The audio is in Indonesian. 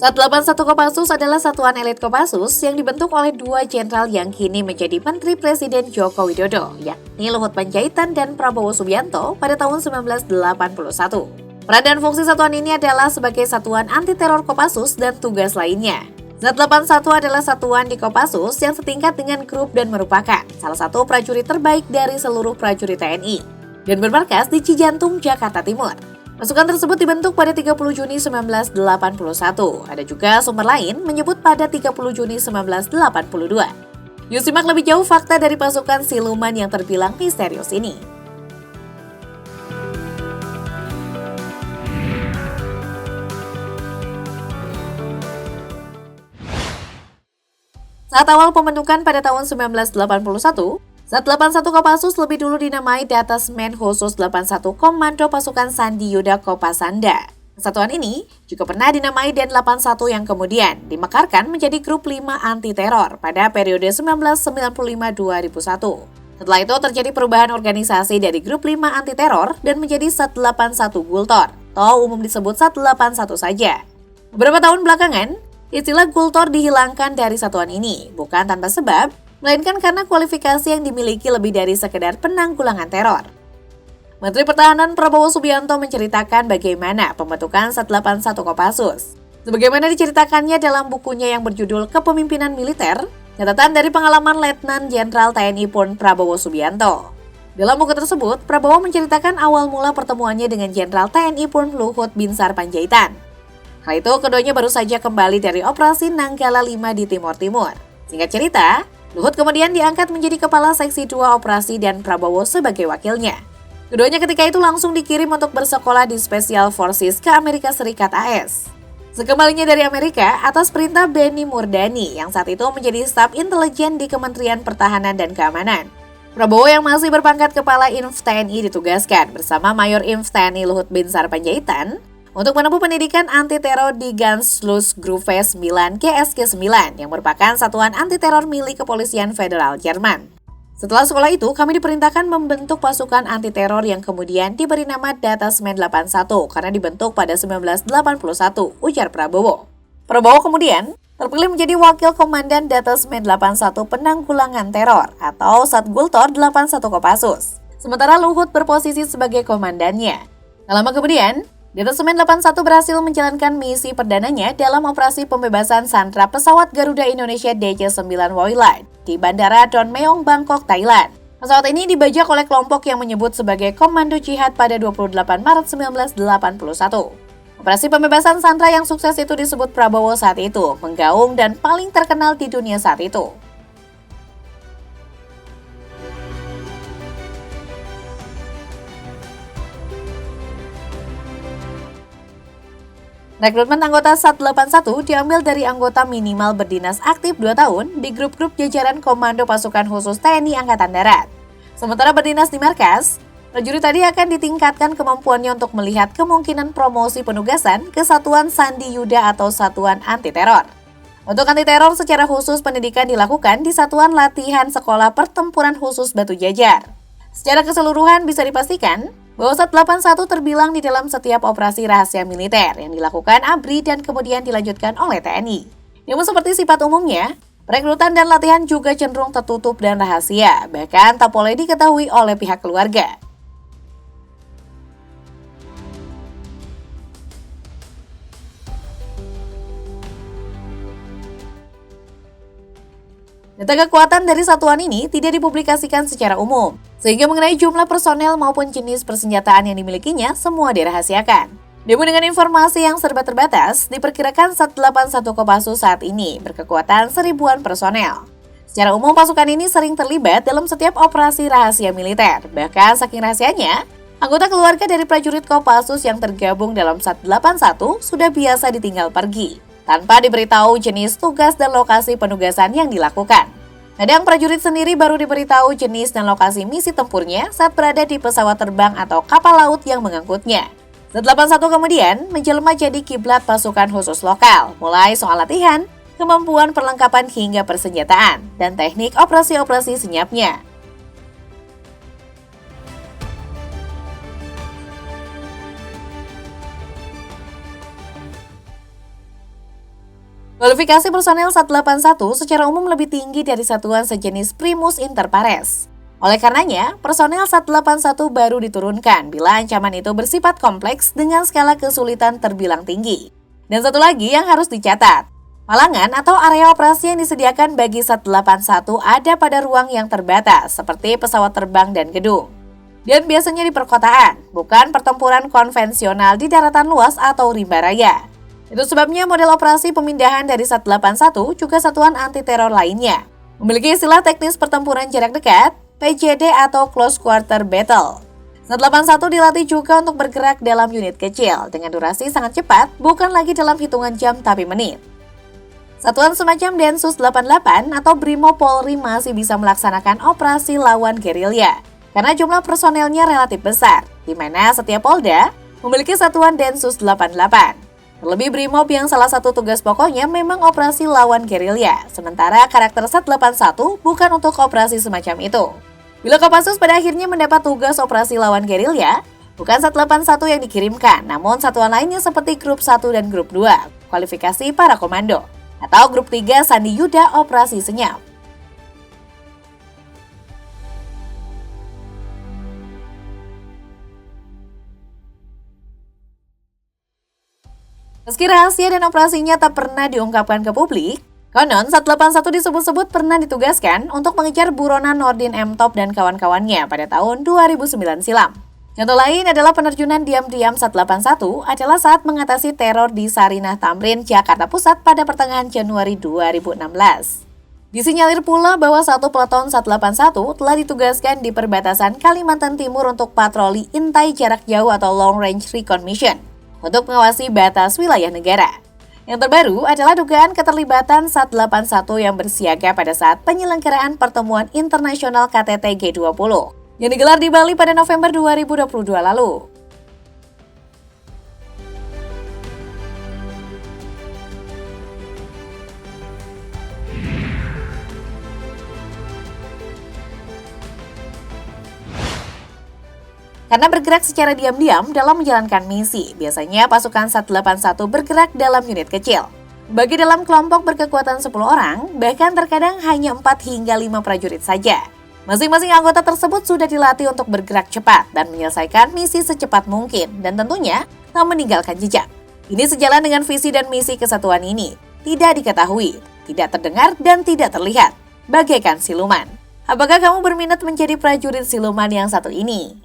Sat 81 Kopassus adalah satuan elit Kopassus yang dibentuk oleh dua jenderal yang kini menjadi Menteri Presiden Joko Widodo, yakni Luhut Panjaitan dan Prabowo Subianto pada tahun 1981. Peran dan fungsi satuan ini adalah sebagai satuan anti-teror Kopassus dan tugas lainnya. Zat 81 adalah satuan di Kopassus yang setingkat dengan grup dan merupakan salah satu prajurit terbaik dari seluruh prajurit TNI dan bermarkas di Cijantung, Jakarta Timur. Pasukan tersebut dibentuk pada 30 Juni 1981. Ada juga sumber lain menyebut pada 30 Juni 1982. Yuk simak lebih jauh fakta dari pasukan siluman yang terbilang misterius ini. Saat awal pembentukan pada tahun 1981, Zat 81 Kopassus lebih dulu dinamai Detasmen Khusus 81 Komando Pasukan Sandi Yuda Kopasanda. Kesatuan ini juga pernah dinamai Den 81 yang kemudian dimekarkan menjadi Grup 5 Anti Teror pada periode 1995-2001. Setelah itu terjadi perubahan organisasi dari Grup 5 Anti Teror dan menjadi Zat 81 Gultor, atau umum disebut Zat 81 saja. Beberapa tahun belakangan, istilah Gultor dihilangkan dari satuan ini, bukan tanpa sebab, melainkan karena kualifikasi yang dimiliki lebih dari sekedar penanggulangan teror. Menteri Pertahanan Prabowo Subianto menceritakan bagaimana pembentukan Zat 81 Kopassus. Sebagaimana diceritakannya dalam bukunya yang berjudul Kepemimpinan Militer, catatan dari pengalaman Letnan Jenderal TNI Purn Prabowo Subianto. Dalam buku tersebut, Prabowo menceritakan awal mula pertemuannya dengan Jenderal TNI Purn Luhut Binsar Panjaitan. Hal itu keduanya baru saja kembali dari operasi Nanggala 5 di Timur Timur. Singkat cerita, Luhut kemudian diangkat menjadi Kepala Seksi 2 Operasi dan Prabowo sebagai wakilnya. Keduanya ketika itu langsung dikirim untuk bersekolah di Special Forces ke Amerika Serikat AS. Sekembalinya dari Amerika, atas perintah Benny Murdani yang saat itu menjadi staf intelijen di Kementerian Pertahanan dan Keamanan, Prabowo yang masih berpangkat Kepala Inf TNI ditugaskan bersama Mayor Inf TNI Luhut Binsar Panjaitan untuk menempuh pendidikan anti-teror di Ganzlösgruppe 9 GSG 9 yang merupakan satuan anti-teror milik Kepolisian Federal Jerman. Setelah sekolah itu, kami diperintahkan membentuk pasukan anti-teror yang kemudian diberi nama Detasmen 81 karena dibentuk pada 1981, ujar Prabowo. Prabowo kemudian terpilih menjadi Wakil Komandan Detasmen 81 Penanggulangan Teror atau Zat Gultor 81 Kopassus. Sementara Luhut berposisi sebagai komandannya. Tak lama kemudian, Detasmen 81 berhasil menjalankan misi perdananya dalam operasi pembebasan sandra pesawat Garuda Indonesia DC-9 Woyland di Bandara Don Mueang, Bangkok, Thailand. Pesawat ini dibajak oleh kelompok yang menyebut sebagai Komando Jihad pada 28 Maret 1981. Operasi pembebasan sandra yang sukses itu disebut Prabowo saat itu, menggaung dan paling terkenal di dunia saat itu. Rekrutmen anggota Zat 81 diambil dari anggota minimal berdinas aktif 2 tahun di grup-grup jajaran Komando Pasukan Khusus TNI Angkatan Darat. Sementara berdinas di markas, prajurit tadi akan ditingkatkan kemampuannya untuk melihat kemungkinan promosi penugasan ke Satuan Sandi Yuda atau Satuan Anti Teror. Untuk anti teror secara khusus pendidikan dilakukan di Satuan Latihan Sekolah Pertempuran Khusus Batu Jajar. Secara keseluruhan bisa dipastikan bahwa Zat 81 terbilang di dalam setiap operasi rahasia militer yang dilakukan ABRI dan kemudian dilanjutkan oleh TNI. Namun seperti sifat umumnya, perekrutan dan latihan juga cenderung tertutup dan rahasia, bahkan tak boleh diketahui oleh pihak keluarga. Data kekuatan dari satuan ini tidak dipublikasikan secara umum, sehingga mengenai jumlah personel maupun jenis persenjataan yang dimilikinya semua dirahasiakan. Namun dengan informasi yang serba terbatas, diperkirakan Zat 81 Kopassus saat ini berkekuatan 1000-an personel. Secara umum pasukan ini sering terlibat dalam setiap operasi rahasia militer, bahkan saking rahasianya, anggota keluarga dari prajurit Kopassus yang tergabung dalam Zat 81 sudah biasa ditinggal pergi, tanpa diberitahu jenis tugas dan lokasi penugasan yang dilakukan. Kadang prajurit sendiri baru diberitahu jenis dan lokasi misi tempurnya saat berada di pesawat terbang atau kapal laut yang mengangkutnya. Zat 81 kemudian menjelma jadi kiblat pasukan khusus lokal, mulai soal latihan, kemampuan perlengkapan hingga persenjataan, dan teknik operasi-operasi senyapnya. Kualifikasi personel SAT-81 secara umum lebih tinggi dari satuan sejenis Primus Inter Pares. Oleh karenanya, personel SAT-81 baru diturunkan bila ancaman itu bersifat kompleks dengan skala kesulitan terbilang tinggi. Dan satu lagi yang harus dicatat, halangan atau area operasi yang disediakan bagi SAT-81 ada pada ruang yang terbatas seperti pesawat terbang dan gedung. Dan biasanya di perkotaan, bukan pertempuran konvensional di daratan luas atau rimba raya. Itu sebabnya model operasi pemindahan dari SAT-81 juga satuan anti-teror lainnya memiliki istilah teknis pertempuran jarak dekat, PJD atau Close Quarter Battle. SAT-81 dilatih juga untuk bergerak dalam unit kecil dengan durasi sangat cepat, bukan lagi dalam hitungan jam tapi menit. Satuan semacam Densus 88 atau Brimo Polri masih bisa melaksanakan operasi lawan gerilya karena jumlah personelnya relatif besar, di mana setiap Polda memiliki satuan Densus 88. Terlebih Brimob yang salah satu tugas pokoknya memang operasi lawan gerilya, sementara karakter SAT-81 bukan untuk operasi semacam itu. Bila Kopassus pada akhirnya mendapat tugas operasi lawan gerilya, bukan SAT-81 yang dikirimkan, namun satuan lainnya seperti Grup 1 dan Grup 2, kualifikasi para komando, atau Grup 3 Sandi Yuda Operasi Senyap. Meski rahasia dan operasinya tak pernah diungkapkan ke publik, konon SAT-81 disebut-sebut pernah ditugaskan untuk mengejar buronan Nordin M-Top dan kawan-kawannya pada tahun 2009 silam. Contoh lain adalah penerjunan diam-diam SAT-81 adalah saat mengatasi teror di Sarinah Tamrin, Jakarta Pusat pada pertengahan Januari 2016. Disinyalir pula bahwa satu peleton SAT-81 telah ditugaskan di perbatasan Kalimantan Timur untuk patroli intai jarak jauh atau Long Range Recon Mission untuk mengawasi batas wilayah negara. Yang terbaru adalah dugaan keterlibatan SAT-81 yang bersiaga pada saat penyelenggaraan pertemuan internasional KTT G20 yang digelar di Bali pada November 2022 lalu. Karena bergerak secara diam-diam dalam menjalankan misi, biasanya pasukan SAT-81 bergerak dalam unit kecil. Bagi dalam kelompok berkekuatan 10 orang, bahkan terkadang hanya 4 hingga 5 prajurit saja. Masing-masing anggota tersebut sudah dilatih untuk bergerak cepat dan menyelesaikan misi secepat mungkin, dan tentunya tak meninggalkan jejak. Ini sejalan dengan visi dan misi kesatuan ini. Tidak diketahui, tidak terdengar, dan tidak terlihat. Bagaikan siluman. Apakah kamu berminat menjadi prajurit siluman yang satu ini?